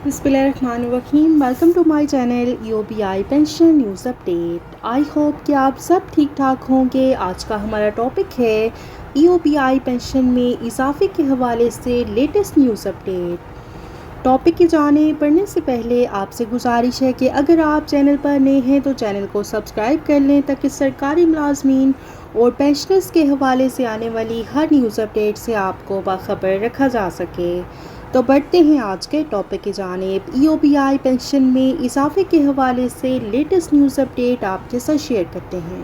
बिस्मिल्लाहिर्रहमानिर्रहीम। Welcome to my channel EOBI pension news update. I hope कि आप सब ठीक ठाक होंगे। आज का हमारा टॉपिक है EOBI पेंशन में इजाफे के हवाले से लेटेस्ट न्यूज़ अपडेट। टॉपिक की जाने पढ़ने से पहले आपसे गुजारिश है कि अगर आप चैनल पर नए हैं तो चैनल को सब्सक्राइब कर लें ताकि सरकारी मुलाजमीन और पेंशनर्स के हवाले से आने वाली हर न्यूज़ अपडेट से आपको बाखबर रखा जा सके। तो बढ़ते हैं आज के टॉपिक की जानिब। EOBI पेंशन में इजाफे के हवाले से लेटेस्ट न्यूज़ अपडेट आपके साथ शेयर करते हैं।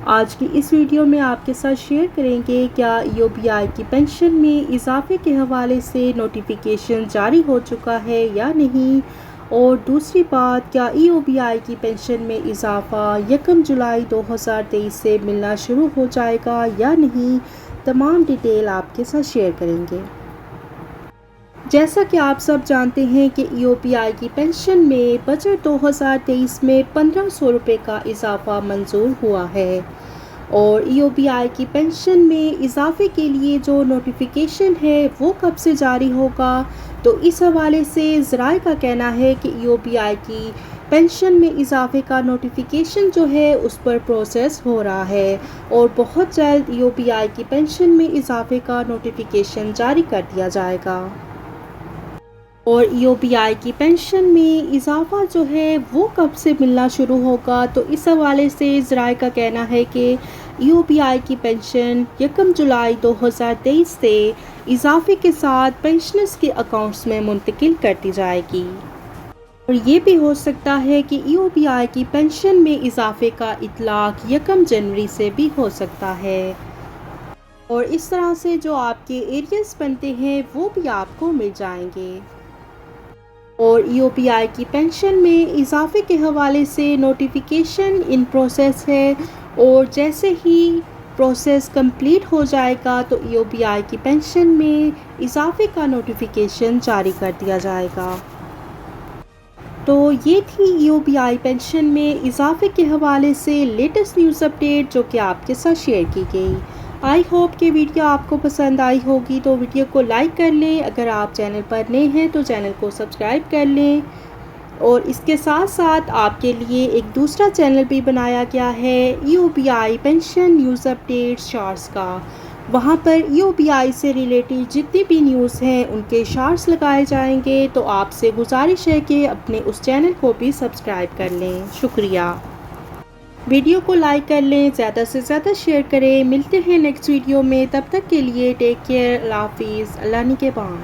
आज की इस वीडियो में आपके साथ शेयर करेंगे क्या EOBI की पेंशन में इजाफे के हवाले से नोटिफिकेशन जारी हो चुका है या नहीं, और दूसरी बात क्या EOBI की पेंशन में इजाफा 1 जुलाई 2023 से मिलना शुरू हो जाएगा या नहीं। तमाम डिटेल आपके साथ शेयर करेंगे। जैसा कि आप सब जानते हैं कि EOBI की पेंशन में बजट 2023 में 1500 रुपये का इजाफा मंजूर हुआ है, और EOBI की पेंशन में इजाफे के लिए जो नोटिफिकेशन है वो कब से जारी होगा, तो इस हवाले से ज़राए का कहना है कि EOBI की पेंशन में इजाफे का नोटिफिकेशन जो है उस पर प्रोसेस हो रहा है, और बहुत जल्द EOBI की पेंशन में इजाफे का नोटिफिकेशन जारी कर दिया जाएगा। और EOBI की पेंशन में इजाफा जो है वो कब से मिलना शुरू होगा, तो इस हवाले से ज़राए का कहना है कि EOBI की पेंशन 1 जुलाई 2023 से इजाफे के साथ पेंशनर्स के अकाउंट्स में मुंतकिल कर दी जाएगी। और ये भी हो सकता है कि EOBI की पेंशन में इजाफे का इतलाक 1 जनवरी से भी हो सकता है, और इस तरह से जो आपके एरियर्स बनते हैं वो भी आपको मिल जाएंगे। और EOBI की पेंशन में इजाफे के हवाले से नोटिफिकेशन इन प्रोसेस है, और जैसे ही प्रोसेस कंप्लीट हो जाएगा तो EOBI की पेंशन में इजाफे का नोटिफिकेशन जारी कर दिया जाएगा। तो ये थी EOBI पेंशन में इजाफे के हवाले से लेटेस्ट न्यूज़ अपडेट जो कि आपके साथ शेयर की गई। आई होप कि वीडियो आपको पसंद आई होगी, तो वीडियो को लाइक कर लें। अगर आप चैनल पर नए हैं तो चैनल को सब्सक्राइब कर लें, और इसके साथ साथ आपके लिए एक दूसरा चैनल भी बनाया गया है EOBI pension news update shorts का। वहाँ पर EOBI से रिलेटेड जितनी भी न्यूज़ हैं उनके शॉर्ट्स लगाए जाएंगे, तो आपसे गुजारिश है कि अपने उस चैनल को भी सब्सक्राइब कर लें। शुक्रिया। वीडियो को लाइक कर लें, ज़्यादा से ज़्यादा शेयर करें। मिलते हैं नेक्स्ट वीडियो में, तब तक के लिए टेक केयर, अल्लाह हाफिज़, अल्लाह निगहबान।